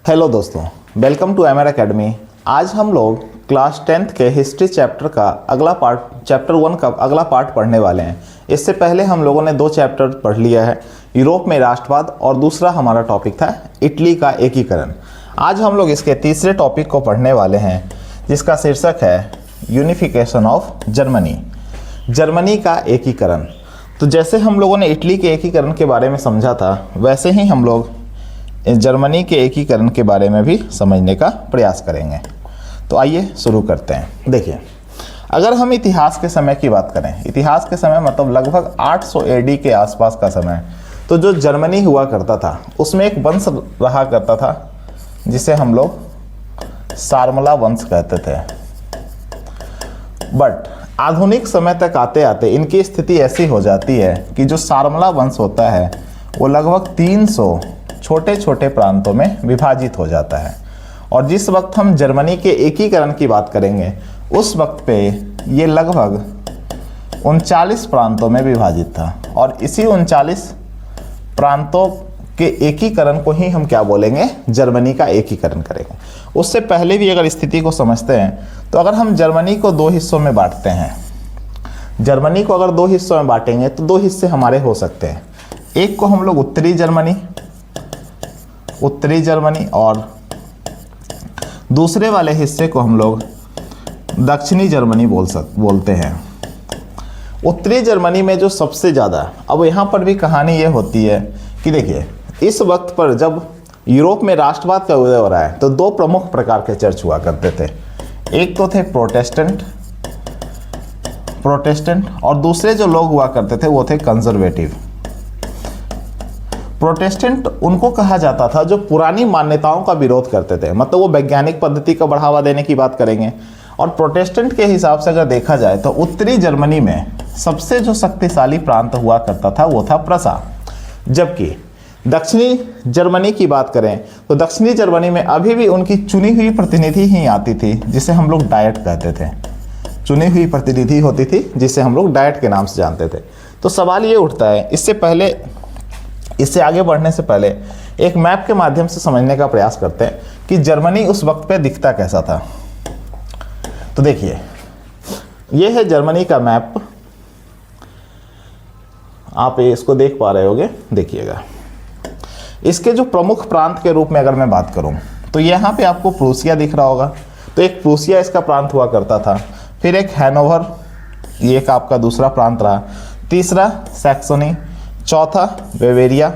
Hello दोस्तों, welcome to MR academy. आज हम लोग क्लास 10th के हिस्ट्री चैप्टर का अगला पार्ट, चैप्टर 1 का अगला पार्ट पढ़ने वाले हैं। इससे पहले हम लोगों ने 2 चैप्टर पढ़ लिया है, यूरोप में राष्ट्रवाद और दूसरा हमारा टॉपिक था इटली का एकीकरण। आज हम लोग इसके तीसरे टॉपिक को पढ़ने वाले हैं, जिसका शीर्षक है यूनिफिकेशन ऑफ जर्मनी, जर्मनी का एकीकरण। तो जैसे हम लोगों ने इटली के एकीकरण के बारे में समझा था, वैसे ही हम लोग जर्मनी के एकीकरण के बारे में भी समझने का प्रयास करेंगे। तो आइए शुरू करते हैं। देखिए, अगर हम इतिहास के समय की बात करें, इतिहास के समय मतलब लगभग 800 AD के आसपास का समय, तो जो जर्मनी हुआ करता था उसमें एक वंश रहा करता था जिसे हम लोग सारमला वंश कहते थे। बट आधुनिक समय तक आते आते इनकी स्थिति ऐसी हो जाती है कि जो सारमला वंश होता है वो लगभग 300 छोटे छोटे प्रांतों में विभाजित हो जाता है। और जिस वक्त हम जर्मनी के एकीकरण की बात करेंगे, उस वक्त पे ये लगभग 39 प्रांतों में विभाजित था। और इसी 39 प्रांतों के एकीकरण को ही हम क्या बोलेंगे, जर्मनी का एकीकरण करेंगे। उससे पहले भी अगर स्थिति को समझते हैं, तो अगर हम जर्मनी को 2 हिस्सों में बांटते हैं, जर्मनी को अगर 2 हिस्सों में बांटेंगे तो 2 हिस्से हमारे हो सकते हैं। एक को हम लोग उत्तरी जर्मनी और दूसरे वाले हिस्से को हम लोग दक्षिणी जर्मनी बोलते हैं। उत्तरी जर्मनी में जो सबसे ज़्यादा, अब यहाँ पर भी कहानी ये होती है कि देखिए, इस वक्त पर जब यूरोप में राष्ट्रवाद का उदय हो रहा है, तो 2 प्रमुख प्रकार के चर्च हुआ करते थे। एक तो थे प्रोटेस्टेंट और दूसरे जो लोग हुआ करते थे वो थे कंजर्वेटिव। प्रोटेस्टेंट उनको कहा जाता था जो पुरानी मान्यताओं का विरोध करते थे, मतलब वो वैज्ञानिक पद्धति को बढ़ावा देने की बात करेंगे। और प्रोटेस्टेंट के हिसाब से अगर देखा जाए तो उत्तरी जर्मनी में सबसे जो शक्तिशाली प्रांत हुआ करता था वो था प्रसा। जबकि दक्षिणी जर्मनी की बात करें तो दक्षिणी जर्मनी में अभी भी उनकी चुनी हुई प्रतिनिधि ही आती थी, जिसे हम लोग डायट कहते थे। चुनी हुई प्रतिनिधि होती थी जिसे हम लोग डायट के नाम से जानते थे। तो सवाल ये उठता है, इससे आगे बढ़ने से पहले एक मैप के माध्यम से समझने का प्रयास करते हैं कि जर्मनी उस वक्त पे दिखता कैसा था। तो देखिए, ये है जर्मनी का मैप, आप इसको देख पा रहे होगे, देखिएगा। इसके जो प्रमुख प्रांत के रूप में अगर मैं बात करूं, तो यहाँ पे आपको प्रूसिया दिख रहा होगा। तो एक प्रूसिया इसका प्रांत हुआ करता था। फिर एक हैनोवर, ये एक आपका दूसरा प्रांत रहा। तीसरा सैक्सोनी, चौथा बेवेरिया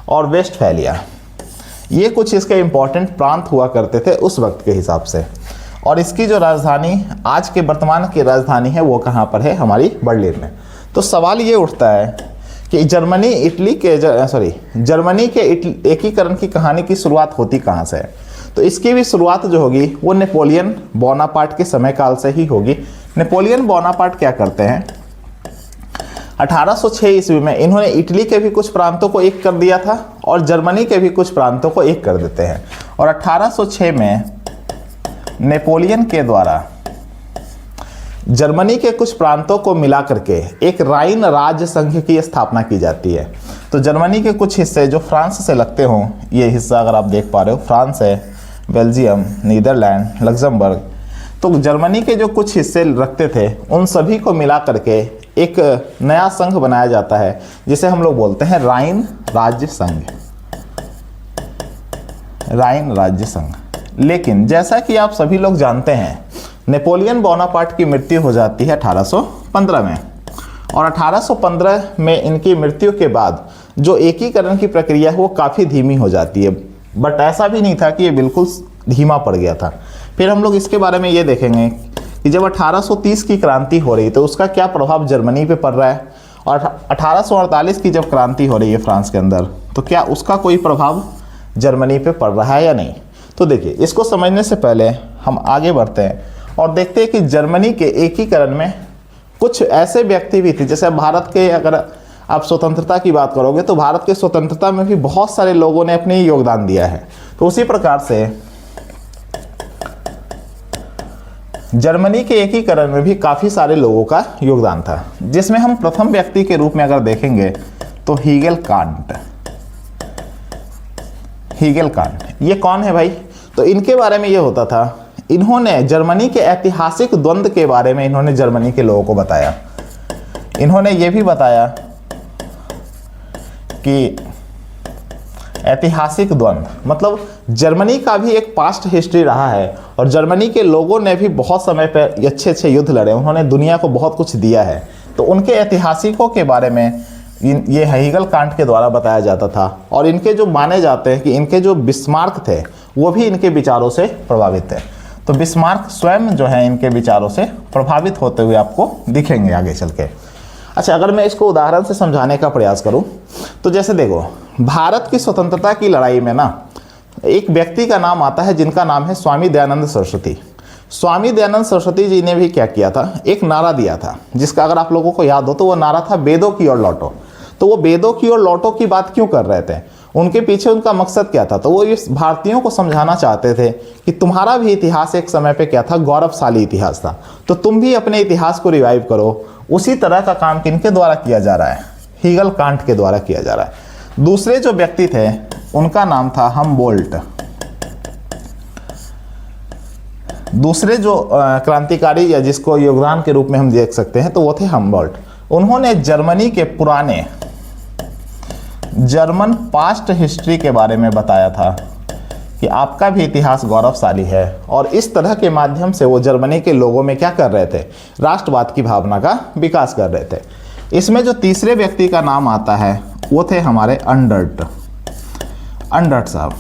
और वेस्टफैलिया। ये कुछ इसके इंपॉर्टेंट प्रांत हुआ करते थे उस वक्त के हिसाब से। और इसकी जो राजधानी, आज के वर्तमान की राजधानी है, वो कहाँ पर है, हमारी बर्लिन में। तो सवाल ये उठता है कि जर्मनी के एकीकरण की कहानी की शुरुआत होती कहाँ से है। तो इसकी भी शुरुआत जो होगी वो नेपोलियन बोनापार्ट के समय काल से ही होगी। नेपोलियन बोनापार्ट क्या करते हैं, 1806 ईस्वी में इन्होंने इटली के भी कुछ प्रांतों को एक कर दिया था और जर्मनी के भी कुछ प्रांतों को एक कर देते हैं। और 1806 में नेपोलियन के द्वारा जर्मनी के कुछ प्रांतों को मिला करके एक राइन राज्य संघ की स्थापना की जाती है। तो जर्मनी के कुछ हिस्से जो फ्रांस से लगते हों, ये हिस्सा अगर आप देख पा रहे हो, फ्रांस है, बेल्जियम, नीदरलैंड, लग्जमबर्ग, तो जर्मनी के जो कुछ हिस्से रखते थे उन सभी को मिला करके एक नया संघ बनाया जाता है, जिसे हम लोग बोलते हैं राइन राज्य संघ, राइन राज्य संघ। लेकिन जैसा कि आप सभी लोग जानते हैं, नेपोलियन बोनापार्ट की मृत्यु हो जाती है 1815 में। और 1815 में इनकी मृत्यु के बाद जो एकीकरण की प्रक्रिया है वो काफ़ी धीमी हो जाती है। बट ऐसा भी नहीं था कि ये बिल्कुल धीमा पड़ गया था। फिर हम लोग इसके बारे में ये देखेंगे कि जब 1830 की क्रांति हो रही तो उसका क्या प्रभाव जर्मनी पे पड़ रहा है, और 1848 की जब क्रांति हो रही है फ्रांस के अंदर, तो क्या उसका कोई प्रभाव जर्मनी पे पड़ रहा है या नहीं। तो देखिए, इसको समझने से पहले हम आगे बढ़ते हैं और देखते हैं कि जर्मनी के एकीकरण में कुछ ऐसे व्यक्ति भी थे, जैसे भारत के, अगर आप स्वतंत्रता की बात करोगे तो भारत के स्वतंत्रता में भी बहुत सारे लोगों ने अपने योगदान दिया है। तो उसी प्रकार से जर्मनी के एकीकरण में भी काफ़ी सारे लोगों का योगदान था, जिसमें हम प्रथम व्यक्ति के रूप में अगर देखेंगे तो हीगल कांट हीगल कांट, ये कौन है भाई? तो इनके बारे में ये होता था, इन्होंने जर्मनी के ऐतिहासिक द्वंद्व के बारे में इन्होंने जर्मनी के लोगों को बताया। इन्होंने ये भी बताया कि ऐतिहासिक द्वंद्व मतलब जर्मनी का भी एक पास्ट हिस्ट्री रहा है और जर्मनी के लोगों ने भी बहुत समय पर अच्छे अच्छे युद्ध लड़े, उन्होंने दुनिया को बहुत कुछ दिया है। तो उनके ऐतिहासिकों के बारे में ये हीगल कांट के द्वारा बताया जाता था और इनके जो माने जाते हैं कि इनके जो बिस्मार्क थे वो भी इनके विचारों से प्रभावित थे। तो बिस्मार्क स्वयं जो है इनके विचारों से प्रभावित होते हुए आपको दिखेंगे आगे चल के। अच्छा, अगर मैं इसको उदाहरण से समझाने का प्रयास करूं तो जैसे देखो, भारत की स्वतंत्रता की लड़ाई में ना एक व्यक्ति का नाम आता है जिनका नाम है स्वामी दयानंद सरस्वती। स्वामी दयानंद सरस्वती जी ने भी क्या किया था, एक नारा दिया था जिसका अगर आप लोगों को याद हो तो वो नारा था वेदों की ओर लौटो। तो वो वेदों की ओर लौटो की बात क्यों कर रहे थे, उनके पीछे उनका मकसद क्या था? तो वो इस भारतीयों को समझाना चाहते थे कि तुम्हारा भी इतिहास एक समय पे क्या था, गौरवशाली इतिहास था, तो तुम भी अपने इतिहास को रिवाइव करो। उसी तरह का काम किनके द्वारा किया जा रहा है? हीगल कांट के द्वारा किया जा रहा है। दूसरे जो व्यक्ति थे उनका नाम था हमबोल्ट। दूसरे जो क्रांतिकारी या जिसको योगदान के रूप में हम देख सकते हैं तो वो थे हमबोल्ट। उन्होंने जर्मनी के पुराने जर्मन पास्ट हिस्ट्री के बारे में बताया था कि आपका भी इतिहास गौरवशाली है और इस तरह के माध्यम से वो जर्मनी के लोगों में क्या कर रहे थे, राष्ट्रवाद की भावना का विकास कर रहे थे। इसमें जो तीसरे व्यक्ति का नाम आता है वो थे हमारे अंडर्ट साहब।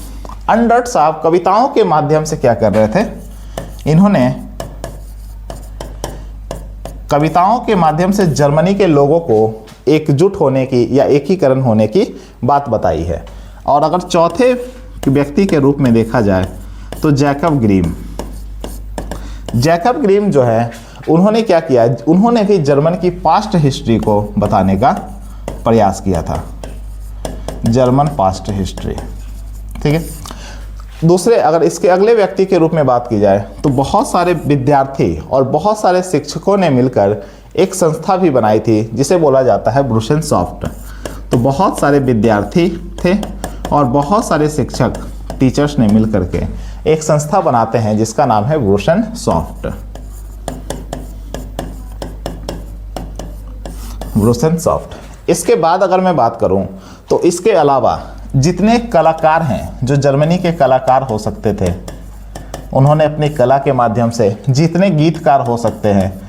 अंडर्ट साहब कविताओं के माध्यम से क्या कर रहे थे, इन्होंने कविताओं के माध्यम से जर्मनी के लोगों को एकजुट होने की या एकीकरण होने की बात बताई है। और अगर चौथे व्यक्ति के रूप में देखा जाए तो जैकब ग्रीम जो है उन्होंने क्या किया, उन्होंने भी जर्मन की पास्ट हिस्ट्री को बताने का प्रयास किया था, जर्मन पास्ट हिस्ट्री। ठीक है। दूसरे अगर इसके अगले व्यक्ति के रूप में बात की जाए तो बहुत सारे विद्यार्थी और बहुत सारे शिक्षकों ने मिलकर एक संस्था भी बनाई थी जिसे बोला जाता है ब्रूसेनसॉफ्ट। तो बहुत सारे विद्यार्थी थे और बहुत सारे शिक्षक टीचर्स ने मिल करके एक संस्था बनाते हैं जिसका नाम है ब्रूसेनसॉफ्ट। इसके बाद अगर मैं बात करूं तो इसके अलावा जितने कलाकार हैं, जो जर्मनी के कलाकार हो सकते थे, उन्होंने अपनी कला के माध्यम से, जितने गीतकार हो सकते हैं,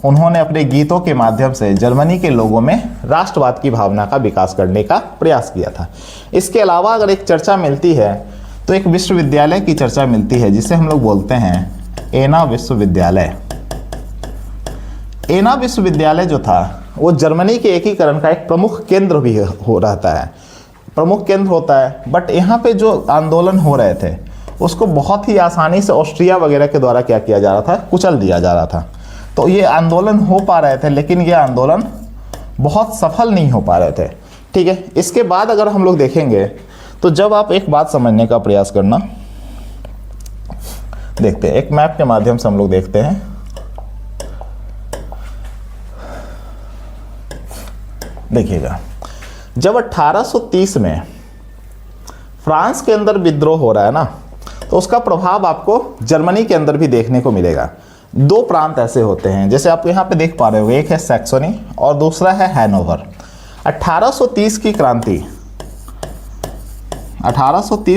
उन्होंने अपने गीतों के माध्यम से जर्मनी के लोगों में राष्ट्रवाद की भावना का विकास करने का प्रयास किया था। इसके अलावा अगर एक चर्चा मिलती है तो एक विश्वविद्यालय की चर्चा मिलती है जिसे हम लोग बोलते हैं एना विश्वविद्यालय। एना विश्वविद्यालय जो था वो जर्मनी के एकीकरण का एक प्रमुख केंद्र भी हो रहता है, प्रमुख केंद्र होता है। बट यहाँ पे जो आंदोलन हो रहे थे उसको बहुत ही आसानी से ऑस्ट्रिया वगैरह के द्वारा क्या किया जा रहा था, कुचल दिया जा रहा था। तो ये आंदोलन हो पा रहे थे लेकिन ये आंदोलन बहुत सफल नहीं हो पा रहे थे। ठीक है। इसके बाद अगर हम लोग देखेंगे तो जब आप एक बात समझने का प्रयास करना, देखते हैं एक मैप के माध्यम से हम लोग देखते हैं। देखिएगा, जब 1830 में फ्रांस के अंदर विद्रोह हो रहा है ना, तो उसका प्रभाव आपको जर्मनी के अंदर भी देखने को मिलेगा। दो प्रांत ऐसे होते हैं जैसे आप यहाँ पे देख पा रहे हो, एक है सैक्सोनी और दूसरा है हैनोवर। 1830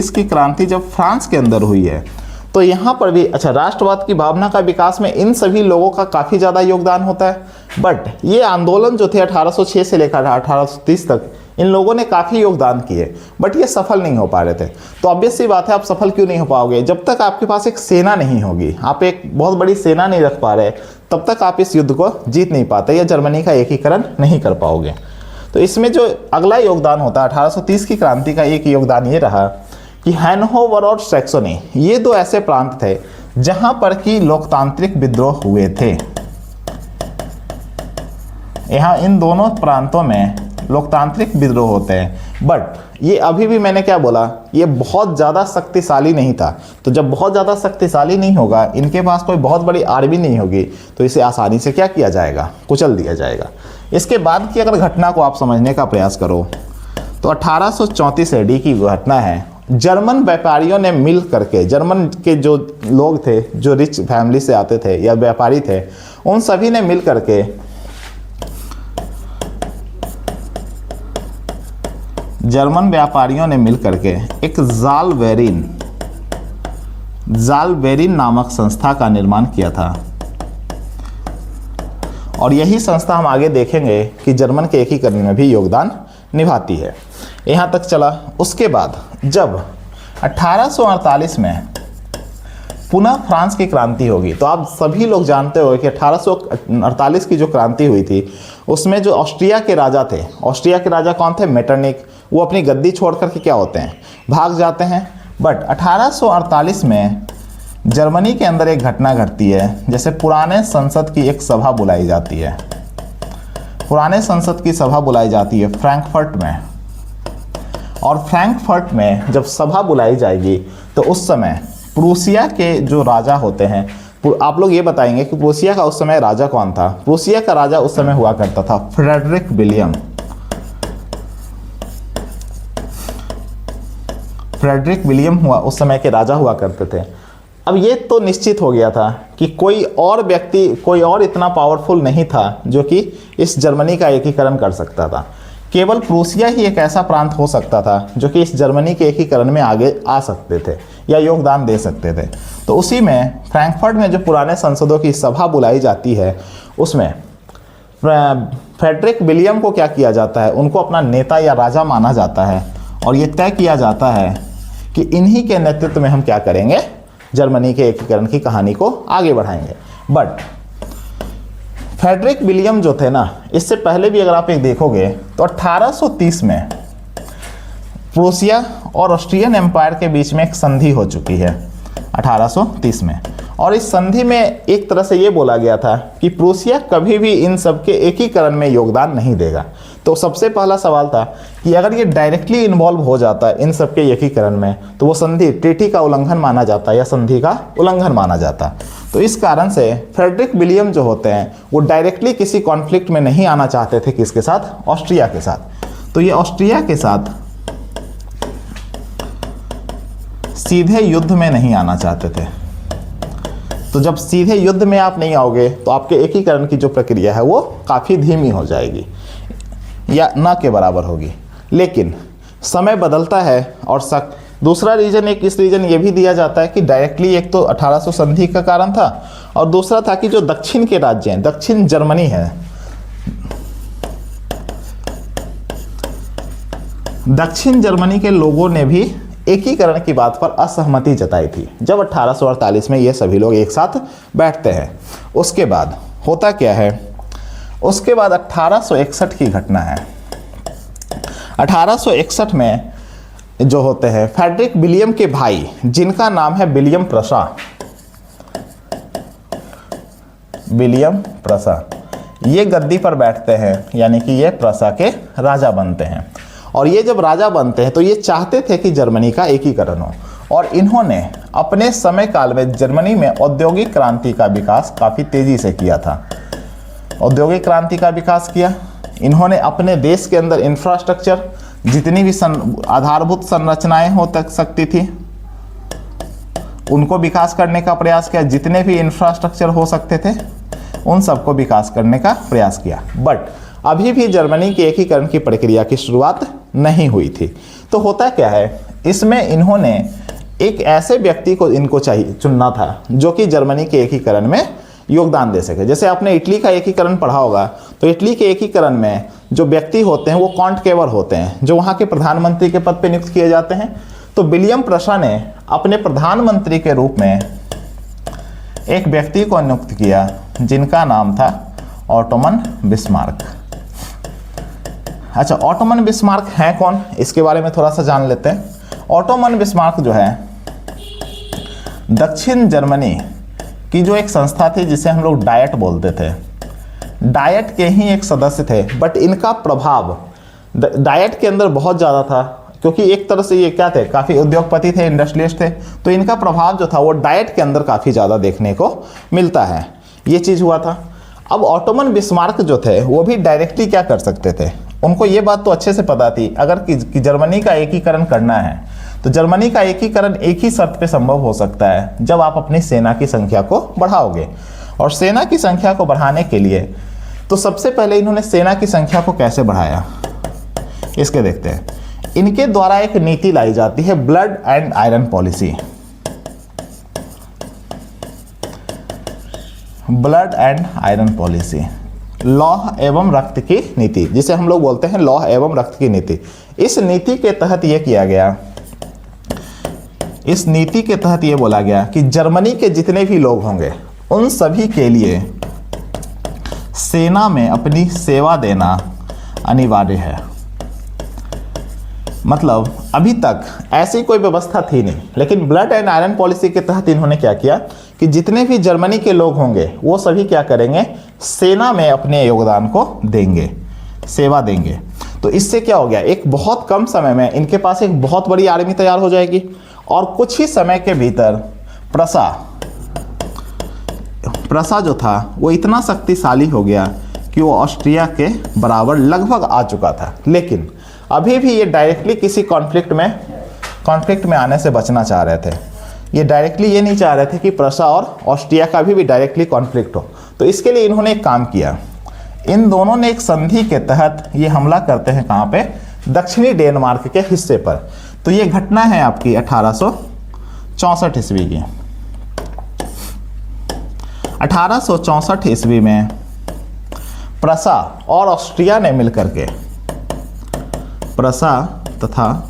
की क्रांति जब फ्रांस के अंदर हुई है तो यहाँ पर भी अच्छा राष्ट्रवाद की भावना का विकास में इन सभी लोगों का काफ़ी ज़्यादा योगदान होता है। बट ये आंदोलन जो थे 1806 से लेकर 1830 तक इन लोगों ने काफ़ी योगदान किए, बट ये सफल नहीं हो पा रहे थे। तो ऑब्वियस सी बात है, आप सफल क्यों नहीं हो पाओगे? जब तक आपके पास एक सेना नहीं होगी, आप एक बहुत बड़ी सेना नहीं रख पा रहे, तब तक आप इस युद्ध को जीत नहीं पाते या जर्मनी का एकीकरण नहीं कर पाओगे। तो इसमें जो अगला योगदान होता है 1830 की क्रांति का, एक योगदान ये रहा कि हैनोवर और सैक्सोनी ये दो ऐसे प्रांत थे जहां पर कि लोकतांत्रिक विद्रोह हुए थे। यहाँ इन दोनों प्रांतों में लोकतांत्रिक विद्रोह होते हैं। बट ये अभी भी मैंने क्या बोला, ये बहुत ज़्यादा शक्तिशाली नहीं था। तो जब बहुत ज़्यादा शक्तिशाली नहीं होगा, इनके पास कोई बहुत बड़ी आर्मी नहीं होगी, तो इसे आसानी से क्या किया जाएगा, कुचल दिया जाएगा। इसके बाद की अगर घटना को आप समझने का प्रयास करो तो 1834 AD की घटना है जर्मन व्यापारियों ने मिल करके, जर्मन के जो लोग थे जो रिच फैमिली से आते थे या व्यापारी थे, उन सभी ने मिल करके जर्मन व्यापारियों ने मिल करके एक ज़ालबेरिन नामक संस्था का निर्माण किया था। और यही संस्था हम आगे देखेंगे कि जर्मन के एकीकरण में भी योगदान निभाती है। यहाँ तक चला। उसके बाद जब 1848 में पुनः फ्रांस की क्रांति होगी, तो आप सभी लोग जानते हो कि 1848 की जो क्रांति हुई थी उसमें जो ऑस्ट्रिया के राजा थे, ऑस्ट्रिया के राजा कौन थे? मेटरनिक। वो अपनी गद्दी छोड़ करके क्या होते हैं? भाग जाते हैं। बट 1848 में जर्मनी के अंदर एक घटना घटती है, जैसे पुराने संसद की एक सभा बुलाई जाती है। पुराने संसद की सभा बुलाई जाती है फ्रैंकफर्ट में। और फ्रैंकफर्ट में जब सभा बुलाई जाएगी तो उस समय प्रूसिया के जो राजा होते हैं, आप लोग ये बताएंगे कि प्रूसिया का उस समय राजा कौन था? प्रूसिया का राजा उस समय हुआ करता था फ्रेडरिक विलियम। फ्रेडरिक विलियम उस समय के राजा हुआ करते थे। अब ये तो निश्चित हो गया था कि कोई और व्यक्ति, कोई और इतना पावरफुल नहीं था जो कि इस जर्मनी का एकीकरण कर सकता था। केवल प्रूसिया ही एक ऐसा प्रांत हो सकता था जो कि इस जर्मनी के एकीकरण में आगे आ सकते थे या योगदान दे सकते थे। तो उसी में फ्रैंकफर्ट में जो पुराने संसदों की सभा बुलाई जाती है, उसमें फ्रेडरिक विलियम को क्या किया जाता है? उनको अपना नेता या राजा माना जाता है और ये तय किया जाता है कि इन्हीं के नेतृत्व में हम क्या करेंगे? जर्मनी के एकीकरण की कहानी को आगे बढ़ाएंगे। बट फ्रेडरिक विलियम जो थे ना, इससे पहले भी अगर आप एक देखोगे तो 1830 में प्रूसिया और ऑस्ट्रियन एम्पायर के बीच में एक संधि हो चुकी है 1830 में। और इस संधि में एक तरह से ये बोला गया था कि प्रूसिया कभी भी इन सब के एकीकरण में योगदान नहीं देगा। तो सबसे पहला सवाल था कि अगर ये डायरेक्टली इन्वॉल्व हो जाता है इन सब के एकीकरण में तो वो संधि ट्रीटी का उल्लंघन माना जाता या संधि का उल्लंघन माना जाता। तो इस कारण से फ्रेडरिक विलियम जो होते हैं वो डायरेक्टली किसी कॉन्फ्लिक्ट में नहीं आना चाहते थे। किसके साथ? ऑस्ट्रिया के साथ। तो ये ऑस्ट्रिया के साथ सीधे युद्ध में नहीं आना चाहते थे। तो जब सीधे युद्ध में आप नहीं आओगे तो आपके एकीकरण की जो प्रक्रिया है वो काफ़ी धीमी हो जाएगी या ना के बराबर होगी। लेकिन समय बदलता है और दूसरा रीजन, एक इस रीजन ये भी दिया जाता है कि डायरेक्टली एक तो 1800 संधि का कारण था और दूसरा था कि जो दक्षिण के राज्य हैं, दक्षिण जर्मनी है, दक्षिण जर्मनी के लोगों ने भी एकीकरण की बात पर असहमति जताई थी जब 1848 में ये सभी लोग एक साथ बैठते हैं। उसके बाद होता क्या है? उसके बाद 1861 की घटना है। 1861 में जो होते हैं फ्रेडरिक विलियम के भाई, जिनका नाम है विलियम प्रसा, ये गद्दी पर बैठते हैं, यानी कि ये प्रसा के राजा बनते हैं। और ये जब राजा बनते हैं तो ये चाहते थे कि जर्मनी का एकीकरण हो और इन्होंने अपने समय काल में जर्मनी में औद्योगिक क्रांति का विकास काफ़ी तेज़ी से किया था। औद्योगिक क्रांति का विकास किया इन्होंने। अपने देश के अंदर इंफ्रास्ट्रक्चर, जितनी भी आधारभूत संरचनाएं हो सकती थी उनको विकास करने का प्रयास किया। जितने भी इंफ्रास्ट्रक्चर हो सकते थे उन सबको विकास करने का प्रयास किया। बट अभी भी जर्मनी के एकीकरण की प्रक्रिया की शुरुआत नहीं हुई थी। तो होता क्या है, इसमें इन्होंने एक ऐसे व्यक्ति को इनको चुनना था जो कि जर्मनी के एकीकरण में योगदान दे सके। जैसे आपने इटली का एकीकरण पढ़ा होगा, तो इटली के एकीकरण में जो व्यक्ति होते हैं वो कॉन्टकेवर होते हैं, जो वहाँ के प्रधानमंत्री के पद पर नियुक्त किए जाते हैं। तो विलियम प्रसा ने अपने प्रधानमंत्री के रूप में एक व्यक्ति को नियुक्त किया जिनका नाम था ऑटोमन बिस्मार्क। अच्छा, ऑटोमन बिस्मार्क हैं कौन, इसके बारे में थोड़ा सा जान लेते हैं। ऑटोमन बिस्मार्क जो है दक्षिण जर्मनी की जो एक संस्था थी जिसे हम लोग डायट बोलते थे, डायट के ही एक सदस्य थे। बट इनका प्रभाव डायट के अंदर बहुत ज़्यादा था, क्योंकि एक तरह से ये क्या थे, काफ़ी उद्योगपति थे, इंडस्ट्रियलिस्ट थे। तो इनका प्रभाव जो था वो डायट के अंदर काफ़ी ज़्यादा देखने को मिलता है। ये चीज़ हुआ था। अब ऑटोमन बिस्मार्क जो थे वो भी डायरेक्टली क्या कर सकते थे, उनको ये बात तो अच्छे से पता थी अगर कि जर्मनी का एकीकरण करना है तो जर्मनी का एकीकरण एक ही शर्त पे संभव हो सकता है, जब आप अपनी सेना की संख्या को बढ़ाओगे। और सेना की संख्या को बढ़ाने के लिए तो सबसे पहले इन्होंने सेना की संख्या को कैसे बढ़ाया, इसके देखते हैं। इनके द्वारा एक नीति लाई जाती है blood and iron policy, blood and iron policy, लौह एवं रक्त की नीति, जिसे हम लोग बोलते हैं लौह एवं रक्त की नीति। इस नीति के तहत यह किया गया, इस नीति के तहत यह बोला गया कि जर्मनी के जितने भी लोग होंगे उन सभी के लिए सेना में अपनी सेवा देना अनिवार्य है। मतलब अभी तक ऐसी कोई व्यवस्था थी नहीं, लेकिन ब्लड एंड आयरन पॉलिसी के तहत इन्होंने क्या किया कि जितने भी जर्मनी के लोग होंगे वो सभी क्या करेंगे, सेना में अपने योगदान को देंगे, सेवा देंगे। तो इससे क्या हो गया, एक बहुत कम समय में इनके पास एक बहुत बड़ी आर्मी तैयार हो जाएगी और कुछ ही समय के भीतर प्रसा जो था वो इतना शक्तिशाली हो गया कि वो ऑस्ट्रिया के बराबर लगभग आ चुका था। लेकिन अभी भी ये डायरेक्टली किसी कॉन्फ्लिक्ट में आने से बचना चाह रहे थे। ये डायरेक्टली ये नहीं चाह रहे थे कि प्रसा और ऑस्ट्रिया का भी डायरेक्टली कॉन्फ्लिक्ट हो। तो इसके लिए इन्होंने एक काम किया, इन दोनों ने एक संधि के तहत ये हमला करते हैं कहाँ पे, दक्षिणी डेनमार्क के हिस्से पर। तो ये घटना है आपकी 1864 ईस्वी की। 1864 ईस्वी में प्रसा और ऑस्ट्रिया ने मिलकर के, प्रसा तथा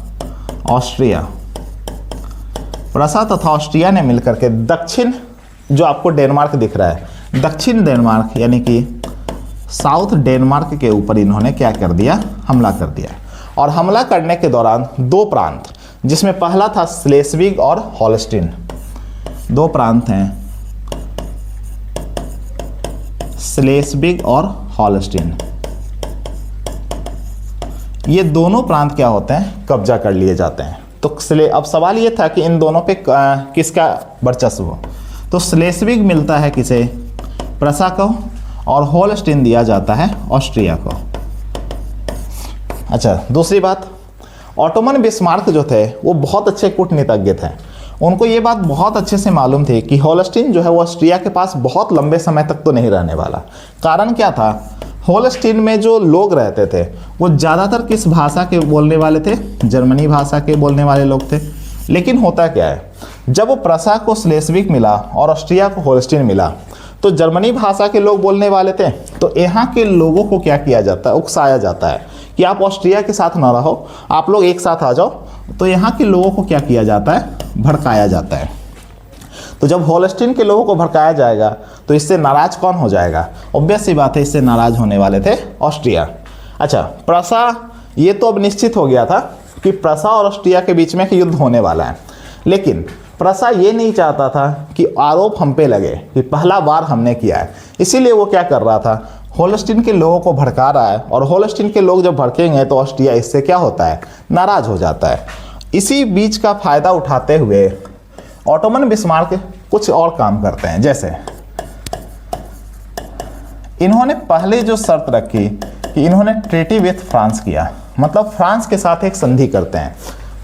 ऑस्ट्रिया ने मिलकर के दक्षिण, जो आपको डेनमार्क दिख रहा है, दक्षिण डेनमार्क यानी कि साउथ डेनमार्क के ऊपर इन्होंने क्या कर दिया, हमला कर दिया। और हमला करने के दौरान दो प्रांत, जिसमें पहला था स्लेस्विग और हॉलस्टीन, दो प्रांत हैं स्लेस्विग और हॉलस्टीन, ये दोनों प्रांत क्या होते हैं, कब्जा कर लिए जाते हैं। तो अब सवाल ये था कि इन दोनों पे किसका वर्चस्व हो। तो स्लेस्विग मिलता है किसे, प्रसा को, और होलस्टीन दिया जाता है ऑस्ट्रिया को। अच्छा, दूसरी बात, ऑटोमन बिस्मार्क जो थे वो बहुत अच्छे कूटनीतिज्ञ थे। उनको ये बात बहुत अच्छे से मालूम थी कि होलस्टीन जो है वो ऑस्ट्रिया के पास बहुत लंबे समय तक तो नहीं रहने वाला। कारण क्या था, होलस्टीन में जो लोग रहते थे वो ज़्यादातर किस भाषा के बोलने वाले थे, जर्मनी भाषा के बोलने वाले लोग थे। लेकिन होता क्या है, जब वो प्रसा को स्लेस्विग मिला और ऑस्ट्रिया को होलस्टीन मिला, तो जर्मनी भाषा के लोग बोलने वाले थे। तो यहाँ के लोगों को क्या किया जाता है, उकसाया जाता है कि आप ऑस्ट्रिया के साथ ना रहो, आप लोग एक साथ आ जाओ। तो यहाँ के लोगों को क्या किया जाता है, भड़काया जाता है। तो जब होलस्टीन के लोगों को भड़काया जाएगा तो इससे नाराज कौन हो जाएगा, ऑब्वियस सी बात है, इससे नाराज होने वाले थे ऑस्ट्रिया। अच्छा, प्रसा, ये तो अब निश्चित हो गया था कि प्रसा और ऑस्ट्रिया के बीच में युद्ध होने वाला है। लेकिन प्रसा ये नहीं चाहता था कि आरोप हम पे लगे कि पहला बार हमने किया है, इसीलिए वो क्या कर रहा था, होलस्टीन के लोगों को भड़का रहा है। और होलस्टीन के लोग जब भड़केंगे तो ऑस्ट्रिया इससे क्या होता है, नाराज हो जाता है। इसी बीच का फायदा उठाते हुए ऑटोमन बिस्मार्क कुछ और काम करते हैं। जैसे इन्होंने पहले जो शर्त रखी कि इन्होंने ट्रीटी विथ फ्रांस किया, मतलब फ्रांस के साथ एक संधि करते हैं।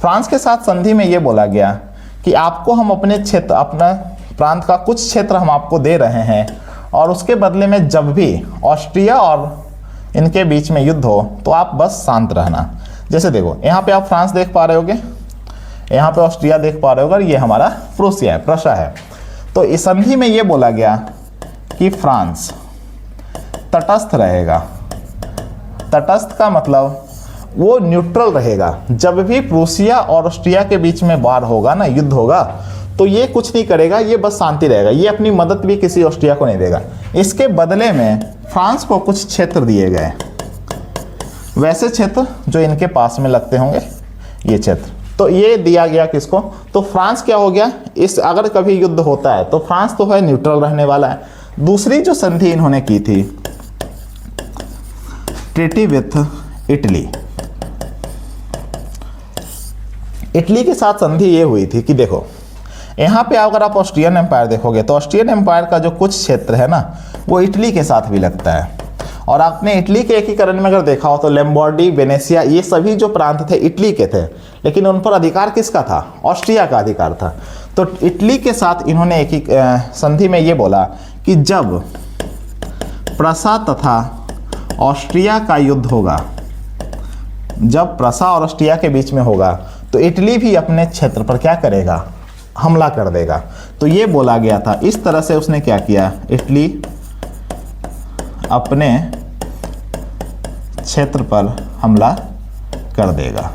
फ्रांस के साथ संधि में ये बोला गया कि आपको हम अपने क्षेत्र, अपना प्रांत का कुछ क्षेत्र हम आपको दे रहे हैं, और उसके बदले में जब भी ऑस्ट्रिया और इनके बीच में युद्ध हो तो आप बस शांत रहना। जैसे देखो, यहाँ पे आप फ्रांस देख पा रहे होगे, यहाँ पे ऑस्ट्रिया देख पा रहे होगे, ये हमारा प्रूसिया है, प्रशा है। तो इस संधि में ये बोला गया कि फ्रांस तटस्थ रहेगा। तटस्थ का मतलब वो न्यूट्रल रहेगा। जब भी प्रूसिया और ऑस्ट्रिया के बीच में वार होगा ना, युद्ध होगा, तो ये कुछ नहीं करेगा, ये बस शांति रहेगा, ये अपनी मदद भी किसी ऑस्ट्रिया को नहीं देगा। इसके बदले में फ्रांस को कुछ क्षेत्र दिए गए, वैसे क्षेत्र जो इनके पास में लगते होंगे, ये क्षेत्र। तो ये दिया गया किसको, तो फ्रांस क्या हो गया, इस अगर कभी युद्ध होता है तो फ्रांस तो है न्यूट्रल रहने वाला है। दूसरी जो संधि इन्होंने की थी, ट्रीटी विथ इटली। इटली के साथ संधि ये हुई थी कि देखो, यहाँ पे अगर आप ऑस्ट्रियन एम्पायर देखोगे तो ऑस्ट्रियन एम्पायर का जो कुछ क्षेत्र है ना, वो इटली के साथ भी लगता है। और आपने इटली के एकीकरण में अगर देखा हो तो लैम्बोर्डी, वेनेसिया, ये सभी जो प्रांत थे इटली के थे, लेकिन उन पर अधिकार किसका था? ऑस्ट्रिया का अधिकार था। तो इटली के साथ इन्होंने संधि में ये बोला कि जब प्रसा तथा ऑस्ट्रिया का युद्ध होगा, जब प्रसा और ऑस्ट्रिया के बीच में होगा, तो इटली भी अपने क्षेत्र पर क्या करेगा? हमला कर देगा। तो ये बोला गया था। इस तरह से उसने क्या किया? इटली अपने क्षेत्र पर हमला कर देगा,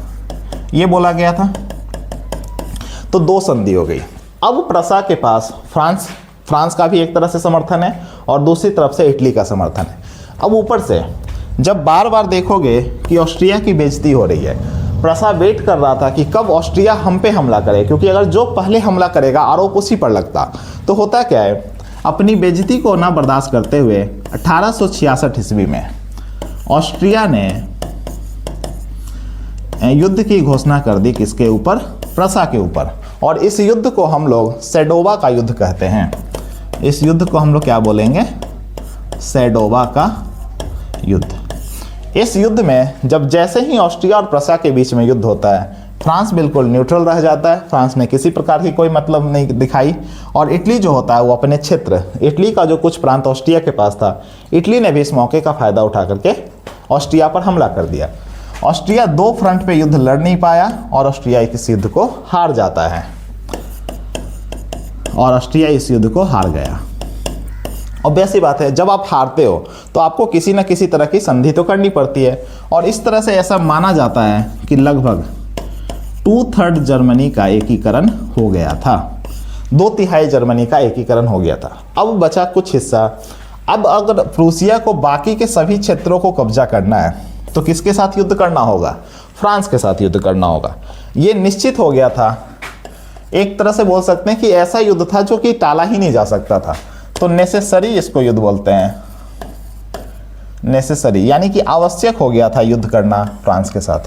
ये बोला गया था। तो दो संधि हो गई। अब प्रसा के पास फ्रांस का भी एक तरह से समर्थन है और दूसरी तरफ से इटली का समर्थन है। अब ऊपर से जब बार बार देखोगे कि ऑस्ट्रिया की बेइज्जती हो रही है, प्रसा वेट कर रहा था कि कब ऑस्ट्रिया हम पे हमला करे, क्योंकि अगर जो पहले हमला करेगा आरोप उसी पर लगता। तो होता क्या है, अपनी बेइज्जती को ना बर्दाश्त करते हुए 1866 ईस्वी में ऑस्ट्रिया ने युद्ध की घोषणा कर दी। किसके ऊपर? प्रसा के ऊपर। और इस युद्ध को हम लोग सेडोवा का युद्ध कहते हैं। इस युद्ध को हम लोग क्या बोलेंगे? सेडोवा का युद्ध। इस युद्ध में जब जैसे ही ऑस्ट्रिया और प्रसा के बीच में युद्ध होता है, फ्रांस बिल्कुल न्यूट्रल रह जाता है। फ्रांस ने किसी प्रकार की कोई मतलब नहीं दिखाई। और इटली जो होता है वो अपने क्षेत्र, इटली का जो कुछ प्रांत ऑस्ट्रिया के पास था, इटली ने भी इस मौके का फायदा उठा करके ऑस्ट्रिया पर हमला कर दिया। ऑस्ट्रिया दो फ्रंट पे युद्ध लड़ नहीं पाया और ऑस्ट्रिया इस युद्ध को हार जाता है, और ऑस्ट्रिया इस युद्ध को हार गया। ऑब्वियस सी बात है, जब आप हारते हो तो आपको किसी न किसी तरह की संधि तो करनी पड़ती है। और इस तरह से ऐसा माना जाता है कि लगभग 2/3 जर्मनी का एकीकरण हो गया था। 2/3 जर्मनी का एकीकरण हो गया था। अब बचा कुछ हिस्सा। अब अगर प्रूसिया को बाकी के सभी क्षेत्रों को कब्जा करना है तो किसके साथ युद्ध करना होगा? फ्रांस के साथ युद्ध करना होगा। ये निश्चित हो गया था। एक तरह से बोल सकते हैं कि ऐसा युद्ध था जो कि टाला ही नहीं जा सकता था। तो नेसेसरी इसको युद्ध बोलते हैं। नेसेसरी यानी कि आवश्यक हो गया था युद्ध करना फ्रांस के साथ।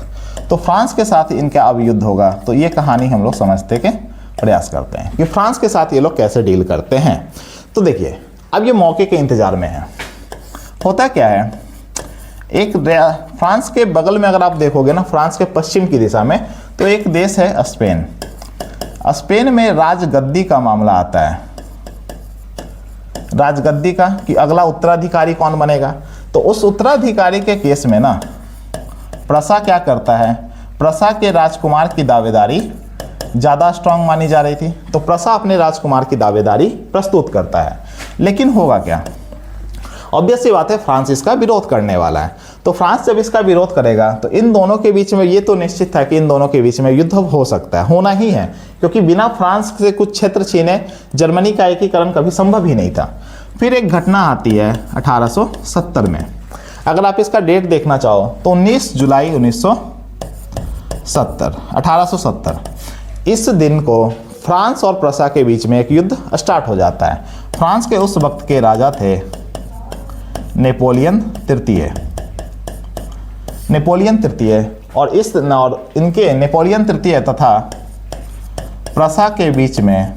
तो फ्रांस के साथ इनका अब युद्ध होगा। तो ये कहानी हम लोग समझते के प्रयास करते हैं कि फ्रांस के साथ ये लोग कैसे डील करते हैं। तो देखिए, अब ये मौके के इंतजार में है। होता क्या है, एक फ्रांस के बगल में अगर आप देखोगे ना, फ्रांस के पश्चिम की दिशा में, तो एक देश है स्पेन। स्पेन में राजगद्दी का मामला आता है। राजगद्दी का कि अगला उत्तराधिकारी कौन बनेगा। तो उस उत्तराधिकारी के केस में ना प्रसा क्या करता है, प्रसा के राजकुमार की दावेदारी ज़्यादा स्ट्रांग मानी जा रही थी। तो प्रसा अपने राजकुमार की दावेदारी प्रस्तुत करता है। लेकिन होगा क्या? ऑब्वियस सी बात है, फ्रांस इसका विरोध करने वाला है। तो फ्रांस जब इसका विरोध करेगा तो इन दोनों के बीच में ये तो निश्चित था कि इन दोनों के बीच में युद्ध हो सकता है, होना ही है, क्योंकि बिना फ्रांस से कुछ क्षेत्र छीने जर्मनी का एकीकरण कभी संभव ही नहीं था। फिर एक घटना आती है 1870 में। अगर आप इसका डेट देखना चाहो तो 19 जुलाई 1870 इस दिन को फ्रांस और प्रसा के बीच में एक युद्ध स्टार्ट हो जाता है। फ्रांस के उस वक्त के राजा थे नेपोलियन तृतीय। और इनके नेपोलियन तृतीय तथा प्रसा के बीच में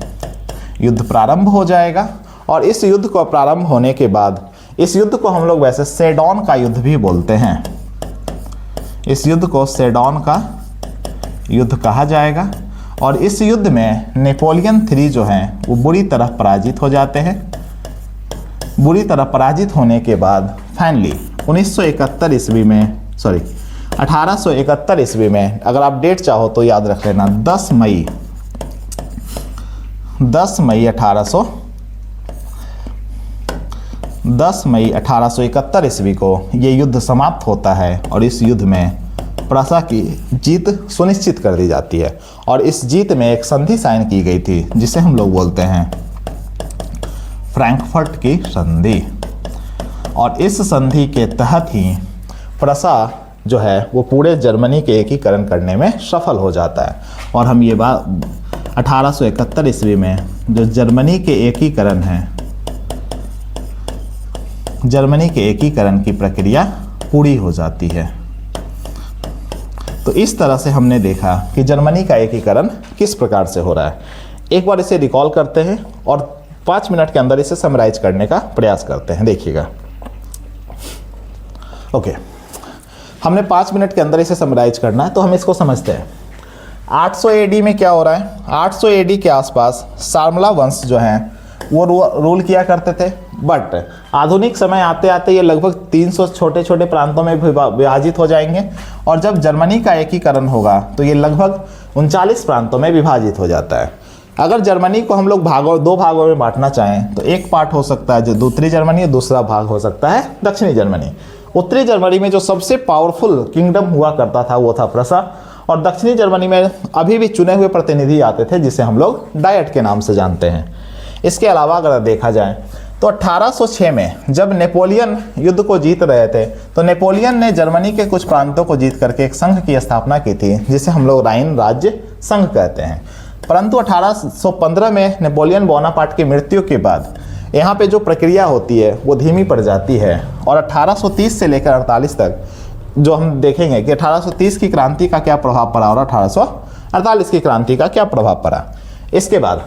युद्ध प्रारंभ हो जाएगा। और इस युद्ध को प्रारंभ होने के बाद, इस युद्ध को हम लोग वैसे सेडॉन का युद्ध भी बोलते हैं। इस युद्ध को सेडॉन का युद्ध कहा जाएगा। और इस युद्ध में नेपोलियन 3 जो हैं वो बुरी तरह पराजित हो जाते हैं। बुरी तरह पराजित होने के बाद फाइनली 1871 ईस्वी में, अगर आप डेट चाहो तो याद रख लेना, 10 मई 1871 ईस्वी को ये युद्ध समाप्त होता है। और इस युद्ध में प्रसा की जीत सुनिश्चित कर दी जाती है। और इस जीत में एक संधि साइन की गई थी जिसे हम लोग बोलते हैं फ्रैंकफर्ट की संधि। और इस संधि के तहत ही प्रसा जो है वो पूरे जर्मनी के एकीकरण करने में सफल हो जाता है। और हम ये बात 1871 ईस्वी में जो जर्मनी के एकीकरण है, जर्मनी के एकीकरण की प्रक्रिया पूरी हो जाती है। तो इस तरह से हमने देखा कि जर्मनी का एकीकरण किस प्रकार से हो रहा है। एक बार इसे रिकॉल करते हैं और 5 मिनट के अंदर इसे समराइज करने का प्रयास करते हैं। देखिएगा, ओके, हमने 5 मिनट के अंदर इसे समराइज करना है, तो हम इसको समझते हैं। 800 एडी में क्या हो रहा है, 800 एडी के आसपास सारमला वंश जो हैं वो रूल किया करते थे, बट आधुनिक समय आते आते ये लगभग 300 छोटे छोटे प्रांतों में विभाजित हो जाएंगे, और जब जर्मनी का एकीकरण होगा तो ये लगभग 39 प्रांतों में विभाजित हो जाता है। अगर जर्मनी को हम लोग दो भागों में बांटना चाहें तो एक पार्ट हो सकता है जो उत्तरी जर्मनी, दूसरा भाग हो सकता है दक्षिणी जर्मनी। उत्तरी जर्मनी में जो सबसे पावरफुल किंगडम हुआ करता था वो था प्रसा, और दक्षिणी जर्मनी में अभी भी चुने हुए प्रतिनिधि आते थे जिसे हम लोग डायट के नाम से जानते हैं। इसके अलावा अगर देखा जाए तो 1806 में जब नेपोलियन युद्ध को जीत रहे थे तो नेपोलियन ने जर्मनी के कुछ प्रांतों को जीत करके एक संघ की स्थापना की थी जिसे हम लोग राइन राज्य संघ कहते हैं। परंतु 1815 में नेपोलियन बोनापार्ट की मृत्यु के बाद यहाँ पे जो प्रक्रिया होती है वो धीमी पड़ जाती है, और 1830 से लेकर 48 तक जो हम देखेंगे कि 1830 की क्रांति का क्या प्रभाव पड़ा और 1848 की क्रांति का क्या प्रभाव पड़ा। इसके बाद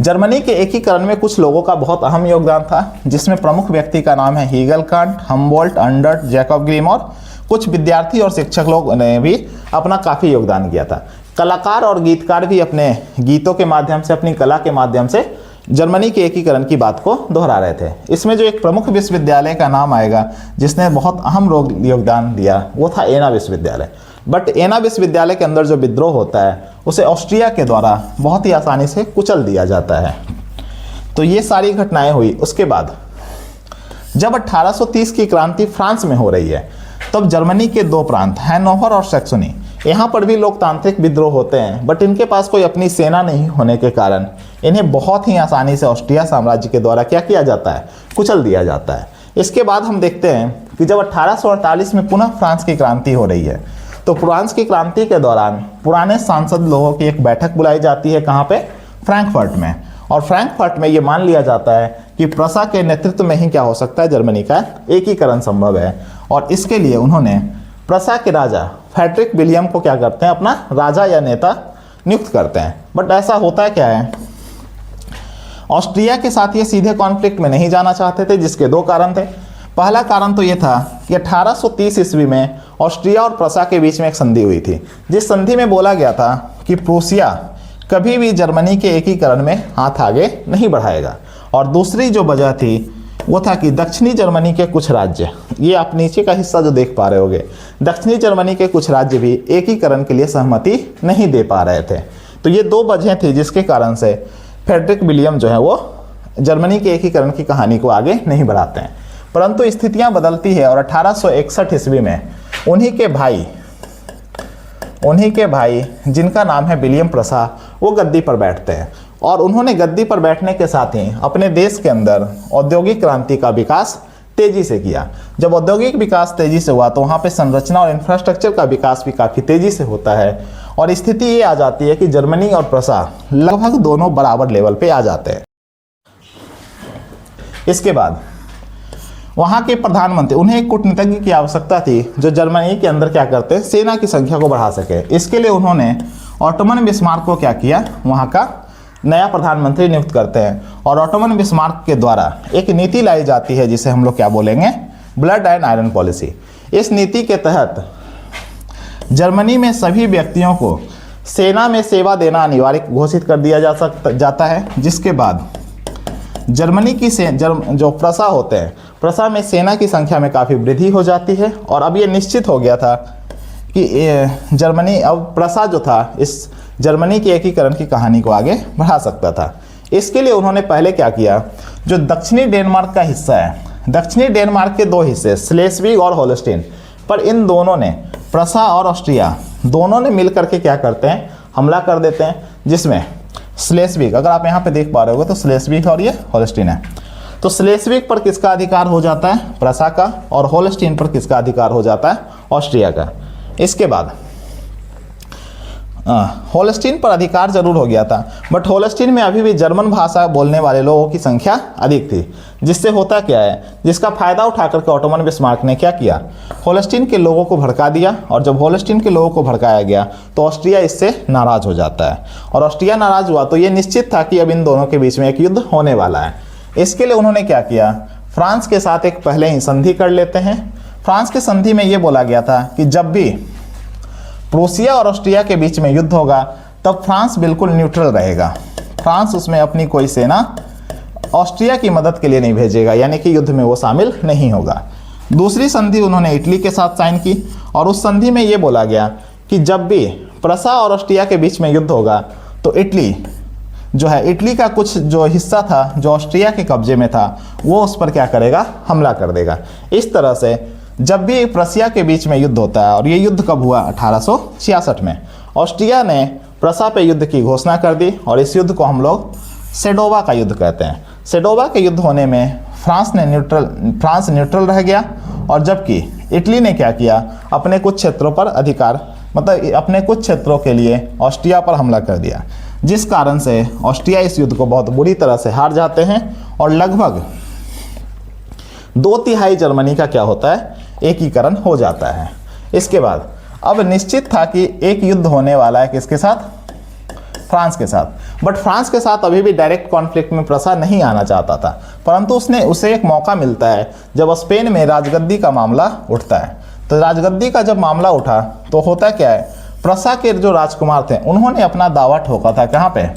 जर्मनी के एकीकरण में कुछ लोगों का बहुत अहम योगदान था, जिसमें प्रमुख व्यक्ति का नाम है हीगलकांट, हम्बोल्ट, अंडर्ट, जैकब ग्रिम, और कुछ विद्यार्थी और शिक्षक लोग ने भी अपना काफ़ी योगदान किया था। कलाकार और गीतकार भी अपने गीतों के माध्यम से, अपनी कला के माध्यम से जर्मनी के एकीकरण की बात को दोहरा रहे थे। इसमें जो एक प्रमुख विश्वविद्यालय का नाम आएगा जिसने बहुत अहम योगदान दिया वो था एना विश्वविद्यालय। बट एना विश्वविद्यालय के अंदर जो विद्रोह होता है उसे ऑस्ट्रिया के द्वारा बहुत ही आसानी से कुचल दिया जाता है। तो ये सारी घटनाएं हुई। उसके बाद जब 1830 की क्रांति फ्रांस में हो रही है तब जर्मनी के दो प्रांत हैनोवर और सैक्सोनी, यहाँ पर भी लोकतांत्रिक विद्रोह होते हैं, बट इनके पास कोई अपनी सेना नहीं होने के कारण इन्हें बहुत ही आसानी से ऑस्ट्रिया साम्राज्य के द्वारा क्या किया जाता है, कुचल दिया जाता है। इसके बाद हम देखते हैं कि जब 1848 में पुनः फ्रांस की क्रांति हो रही है तो फ्रांस की क्रांति के दौरान पुराने सांसद लोगों की एक बैठक बुलाई जाती है, कहाँ पे, फ्रैंकफर्ट में। और फ्रैंकफर्ट में ये मान लिया जाता है कि प्रसा के नेतृत्व में ही क्या हो सकता है, जर्मनी का एकीकरण संभव है। और इसके लिए उन्होंने प्रसा के राजा फ्रेडरिक विलियम को क्या करते हैं, अपना राजा या नेता नियुक्त करते हैं। बट ऐसा होता है क्या है, ऑस्ट्रिया के साथ ये सीधे कॉन्फ्लिक्ट में नहीं जाना चाहते थे, जिसके दो कारण थे। पहला कारण तो ये था कि 1830 ईस्वी में ऑस्ट्रिया और प्रसा के बीच में एक संधि हुई थी, जिस संधि में बोला गया था कि प्रूसिया कभी भी जर्मनी के एकीकरण में हाथ आगे नहीं बढ़ाएगा। और दूसरी जो वजह थी वो था कि दक्षिणी जर्मनी के कुछ राज्य, ये आप नीचे का हिस्सा जो देख पा रहे होगे, दक्षिणी जर्मनी के कुछ राज्य भी एकीकरण के लिए सहमति नहीं दे पा रहे थे। तो ये दो वजह थी जिसके कारण से फ्रेडरिक विलियम जो है वो जर्मनी के एकीकरण की कहानी को आगे नहीं बढ़ाते हैं। परंतु स्थितियां बदलती है और 1861 ईस्वी में उन्हीं के भाई जिनका नाम है विलियम प्रसा, वो गद्दी पर बैठते हैं। और उन्होंने गद्दी पर बैठने के साथ ही अपने देश के अंदर औद्योगिक क्रांति का विकास तेजी से किया। जब औद्योगिक विकास तेजी से हुआ तो वहाँ पे संरचना और इंफ्रास्ट्रक्चर का विकास भी काफ़ी तेजी से होता है, और स्थिति ये आ जाती है कि जर्मनी और प्रसा लगभग दोनों बराबर लेवल पे आ जाते हैं। इसके बाद वहाँ के प्रधानमंत्री, उन्हें एक कूटनीतिज्ञ की आवश्यकता थी जो जर्मनी के अंदर क्या करते हैं, सेना की संख्या को बढ़ा सके। इसके लिए उन्होंने ऑटोमन बिस्मार्क को क्या किया, वहाँ का नया प्रधानमंत्री नियुक्त करते हैं। और ऑटोमन बिस्मार्क के द्वारा एक नीति लाई जाती है जिसे हम लोग क्या बोलेंगे, ब्लड एंड आयरन पॉलिसी। इस नीति के तहत जर्मनी में सभी व्यक्तियों को सेना में सेवा देना अनिवार्य घोषित कर दिया जाता है, जिसके बाद जर्मनी की जो प्रसा होते हैं, प्रसा में सेना की संख्या में काफ़ी वृद्धि हो जाती है। और अब ये निश्चित हो गया था कि जर्मनी, अब प्रसा जो था इस जर्मनी के एकीकरण की कहानी को आगे बढ़ा सकता था। इसके लिए उन्होंने पहले क्या किया, जो दक्षिणी डेनमार्क का हिस्सा है, दक्षिणी डेनमार्क के दो हिस्से स्लेस्विग और होल्स्टीन, पर इन दोनों ने, प्रसा और ऑस्ट्रिया दोनों ने मिल करके क्या करते हैं, हमला कर देते हैं। जिसमें स्लेस्विग, अगर आप यहाँ पे देख पा रहे हो तो स्लेस्विग और ये होल्स्टीन है। तो स्लेस्विग पर किसका अधिकार हो जाता है, प्रसा का, और होल्स्टीन पर किसका अधिकार हो जाता है, ऑस्ट्रिया का। इसके बाद होल्स्टीन पर अधिकार जरूर हो गया था, बट होल्स्टीन में अभी भी जर्मन भाषा बोलने वाले लोगों की संख्या अधिक थी। जिससे होता क्या है, जिसका फायदा उठाकर के ऑटोमन बिस्मार्क ने क्या किया, होल्स्टीन के लोगों को भड़का दिया। और जब होल्स्टीन के लोगों को भड़काया गया तो ऑस्ट्रिया इससे नाराज हो जाता है, और ऑस्ट्रिया नाराज हुआ तो ये निश्चित था कि अब इन दोनों के बीच में एक युद्ध होने वाला है। इसके लिए उन्होंने क्या किया, फ्रांस के साथ एक पहले ही संधि कर लेते हैं। फ्रांस के संधि में ये बोला गया था कि जब भी प्रूसिया और ऑस्ट्रिया के बीच में युद्ध होगा तब फ्रांस बिल्कुल न्यूट्रल रहेगा। फ्रांस उसमें अपनी कोई सेना ऑस्ट्रिया की मदद के लिए नहीं भेजेगा, यानी कि युद्ध में वो शामिल नहीं होगा। दूसरी संधि उन्होंने इटली के साथ साइन की और उस संधि में ये बोला गया कि जब भी प्रसा और ऑस्ट्रिया के बीच में युद्ध होगा तो इटली जो है, इटली का कुछ जो हिस्सा था जो ऑस्ट्रिया के कब्जे में था, वो उस पर क्या करेगा, हमला कर देगा। इस तरह से जब भी प्रसिया के बीच में युद्ध होता है, और ये युद्ध कब हुआ, 1866 में, ऑस्ट्रिया ने प्रसा पे युद्ध की घोषणा कर दी और इस युद्ध को हम लोग सेडोवा का युद्ध कहते हैं। सेडोवा के युद्ध होने में फ्रांस न्यूट्रल रह गया और जबकि इटली ने क्या किया, अपने कुछ क्षेत्रों पर अधिकार, मतलब अपने कुछ क्षेत्रों के लिए ऑस्ट्रिया पर हमला कर दिया, जिस कारण से ऑस्ट्रिया इस युद्ध को बहुत बुरी तरह से हार जाते हैं और लगभग 2/3 जर्मनी का क्या होता है, एकीकरण हो जाता है। इसके बाद अब निश्चित था कि एक युद्ध होने वाला है किसके साथ, फ्रांस के साथ। बट फ्रांस के साथ अभी भी डायरेक्ट कॉन्फ्लिक्ट में प्रसा नहीं आना चाहता था, परंतु उसे एक मौका मिलता है जब स्पेन में राजगद्दी का मामला उठता है। तो राजगद्दी का जब मामला उठा तो होता क्या है, प्रसा के जो राजकुमार थे उन्होंने अपना दावा ठोका था, कहाँ पे,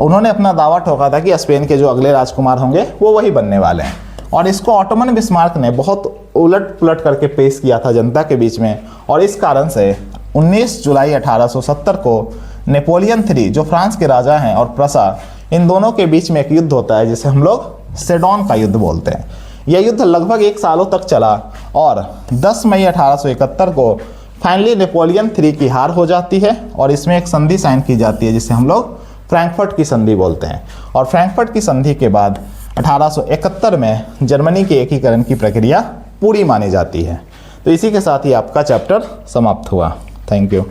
उन्होंने अपना दावा ठोका था कि स्पेन के जो अगले राजकुमार होंगे वो वही बनने वाले हैं। और इसको ऑटोमन बिस्मार्क ने बहुत उलट पुलट करके पेश किया था जनता के बीच में, और इस कारण से 19 जुलाई 1870 को नेपोलियन III जो फ्रांस के राजा हैं और प्रसा, इन दोनों के बीच में एक युद्ध होता है जिसे हम लोग सेडोन का युद्ध बोलते हैं। यह युद्ध लगभग 1 सालों तक चला और 10 मई 1871 को फाइनली नेपोलियन III की हार हो जाती है और इसमें एक संधि साइन की जाती है जिसे हम लोग फ्रैंकफर्ट की संधि बोलते हैं। और फ्रैंकफर्ट की संधि के बाद 1871 में जर्मनी के एकीकरण की प्रक्रिया पूरी मानी जाती है। तो इसी के साथ ही आपका चैप्टर समाप्त हुआ। Thank you.